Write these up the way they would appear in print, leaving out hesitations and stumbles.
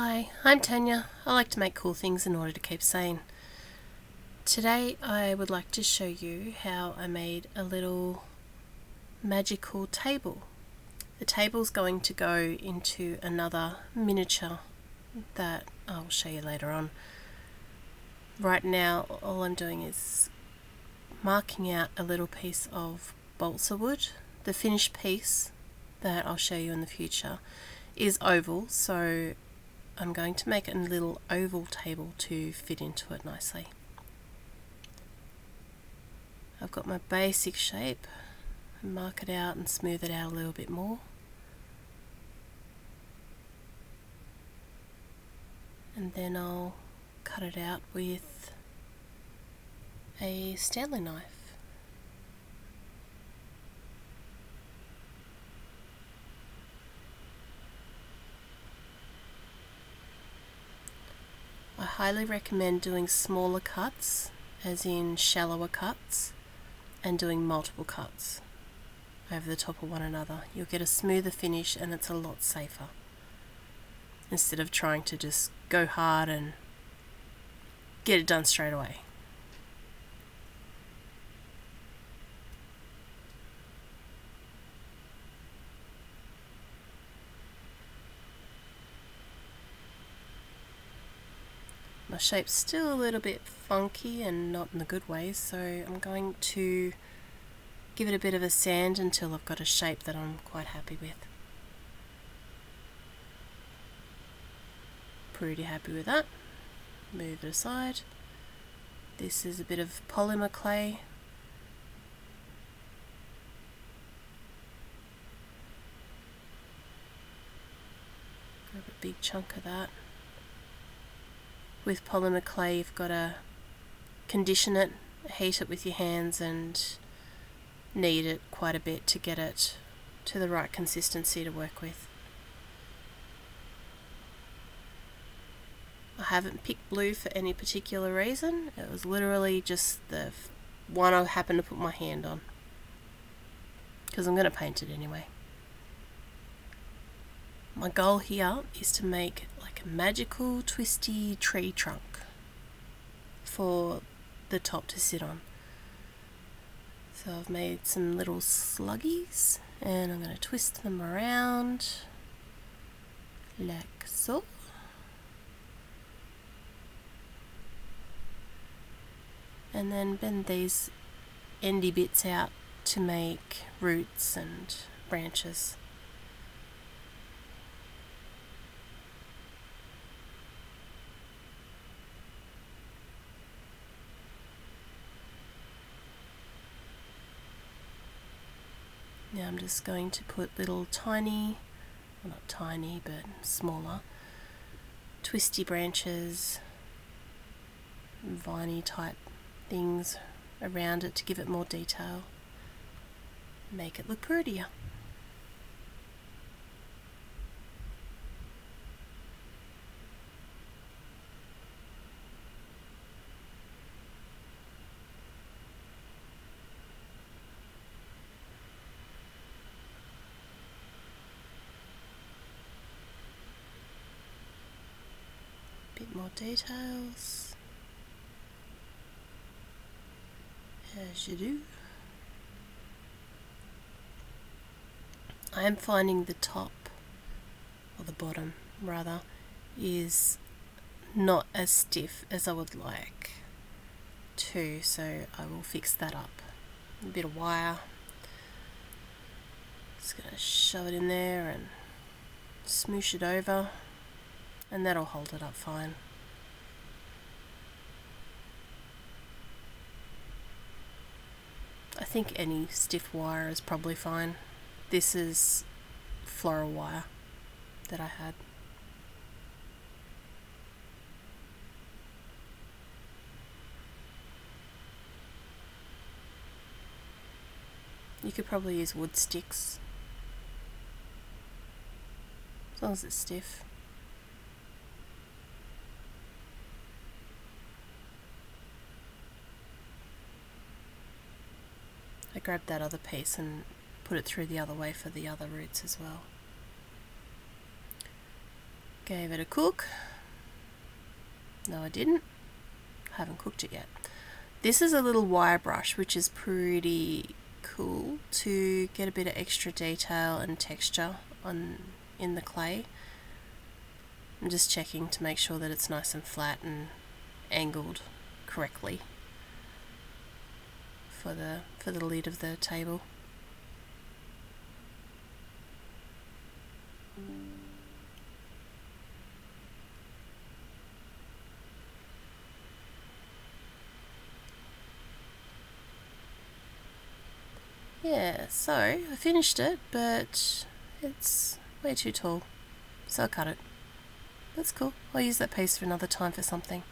Hi, I'm Tanya. I like to make cool things in order to keep sane. Today I would like to show you how I made a little magical table. The table's going to go into another miniature that I'll show you later on. Right now all I'm doing is marking out a little piece of balsa wood. The finished piece that I'll show you in the future is oval, so I'm going to make a little oval table to fit into it nicely. I've got my basic shape, mark it out and smooth it out a little bit more. And then I'll cut it out with a Stanley knife. I highly recommend doing smaller cuts, as in shallower cuts, and doing multiple cuts over the top of one another. You'll get a smoother finish and it's a lot safer, instead of trying to just go hard and get it done straight away. My shape's still a little bit funky and not in the good way, so I'm going to give it a bit of a sand until I've got a shape that I'm quite happy with. Pretty happy with that. Move it aside. This is a bit of polymer clay. Grab a big chunk of that. With polymer clay you've got to condition it, heat it with your hands and knead it quite a bit to get it to the right consistency to work with. I haven't picked blue for any particular reason. It was literally just the one I happened to put my hand on, because I'm going to paint it anyway. My goal here is to make like a magical twisty tree trunk for the top to sit on. So I've made some little sluggies and I'm going to twist them around like so. And then bend these endy bits out to make roots and branches. Now I'm just going to put little tiny, well not tiny but smaller, twisty branches, viney type things around it to give it more detail, make it look prettier. Bit more details, as you do. I am finding the top, or the bottom rather, is not as stiff as I would like to, so I will fix that up. A bit of wire, just going to shove it in there and smoosh it over, and that'll hold it up fine. I think any stiff wire is probably fine. This is floral wire that I had. You could probably use wood sticks, as long as it's stiff. I grabbed that other piece and put it through the other way for the other roots as well. Gave it a cook. No, I didn't. Haven't cooked it yet. This is a little wire brush, which is pretty cool to get a bit of extra detail and texture in the clay. I'm just checking to make sure that it's nice and flat and angled correctly for the lid of the table. Yeah, so I finished it, but it's way too tall, so I cut it. That's cool. I'll use that piece for another time for something.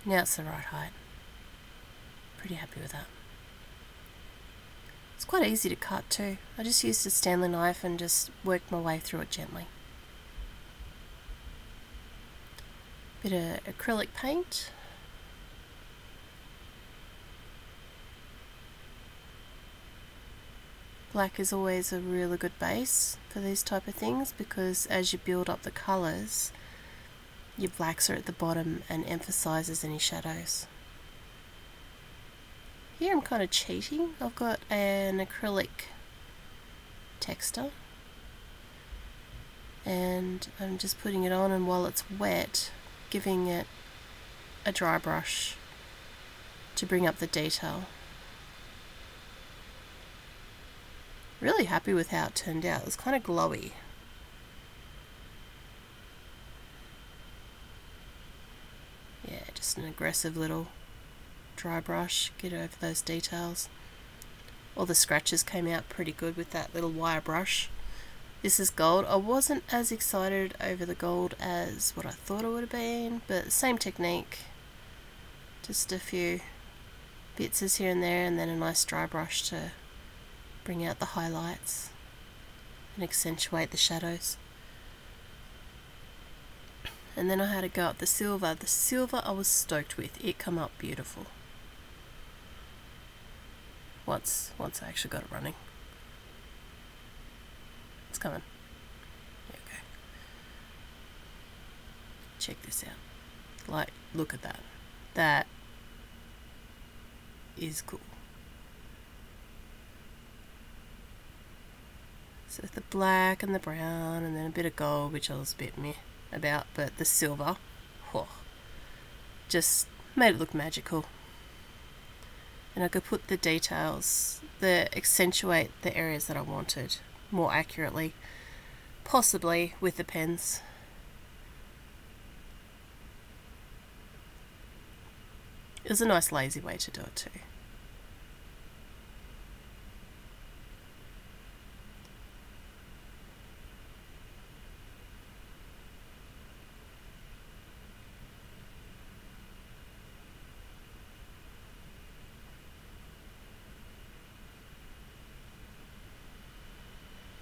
Now it's the right height. Pretty happy with that. It's quite easy to cut too. I just used a Stanley knife and just worked my way through it gently. Bit of acrylic paint. Black is always a really good base for these type of things, because as you build up the colours, your blacks are at the bottom and emphasises any shadows. Here I'm kind of cheating. I've got an acrylic texture and I'm just putting it on, and while it's wet, giving it a dry brush to bring up the detail. Really happy with how it turned out. It was kind of glowy. Yeah, just an aggressive little dry brush, get over those details. All the scratches came out pretty good with that little wire brush. This is gold. I wasn't as excited over the gold as what I thought it would have been, but same technique. Just a few bits here and there, and then a nice dry brush to bring out the highlights and accentuate the shadows. And then I had to go up the silver. The silver I was stoked with. It come up beautiful. Once I actually got it running. It's coming. There we go. Check this out. Like, look at that. That is cool. So the black and the brown and then a bit of gold, which I was a bit meh about, but the silver, whoa, just made it look magical. And I could put the details, accentuate the areas that I wanted more accurately, possibly with the pens. It was a nice lazy way to do it too.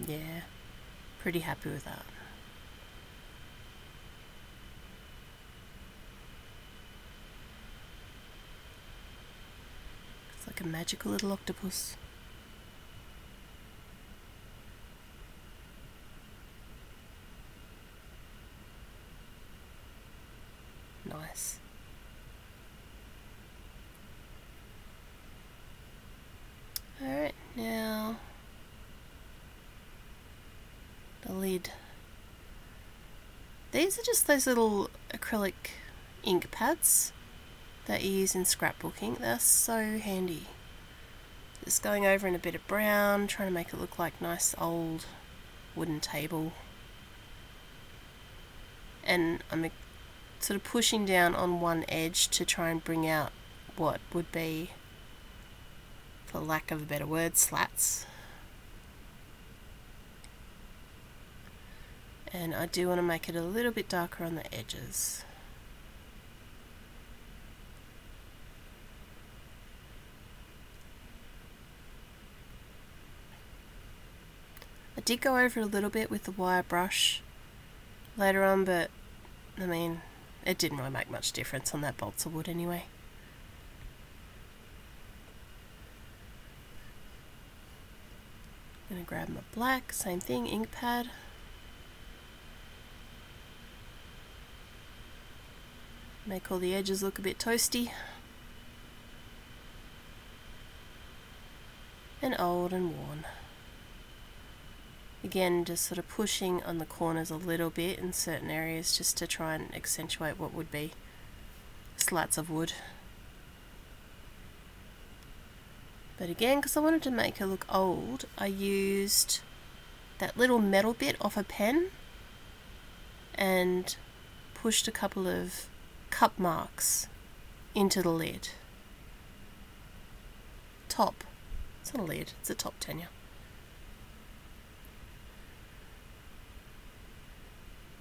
Yeah, pretty happy with that. It's like a magical little octopus. Nice. Alright, now the lid. These are just those little acrylic ink pads that you use in scrapbooking. They're so handy. Just going over in a bit of brown, trying to make it look like nice old wooden table. And I'm sort of pushing down on one edge to try and bring out what would be, for lack of a better word, slats. And I do want to make it a little bit darker on the edges. I did go over it a little bit with the wire brush later on, but I mean, it didn't really make much difference on that balsa wood anyway. I'm going to grab my black, same thing, ink pad. Make all the edges look a bit toasty and old and worn. Again, just sort of pushing on the corners a little bit in certain areas just to try and accentuate what would be slats of wood. But again, because I wanted to make it look old, I used that little metal bit off a pen and pushed a couple of cup marks into the lid. Top. It's not a lid, it's a top tenure.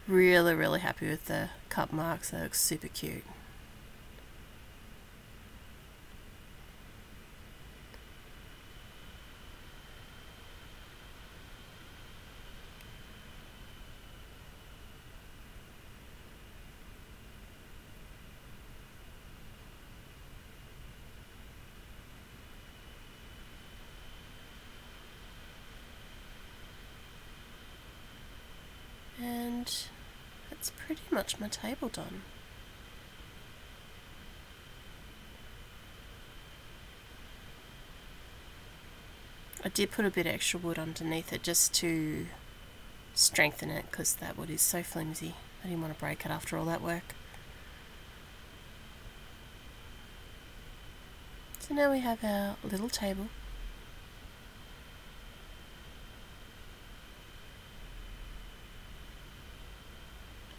Really happy with the cup marks, they look super cute. And that's pretty much my table done. I did put a bit of extra wood underneath it just to strengthen it because that wood is so flimsy. I didn't want to break it after all that work. So now we have our little table.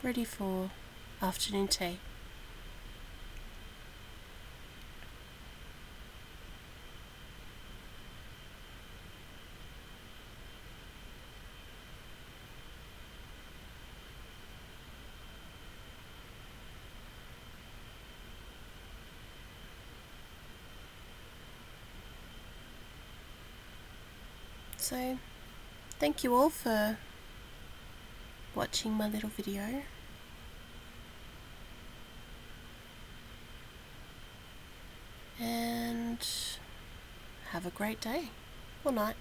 Ready for afternoon tea. So, thank you all for watching my little video. And have a great day or night.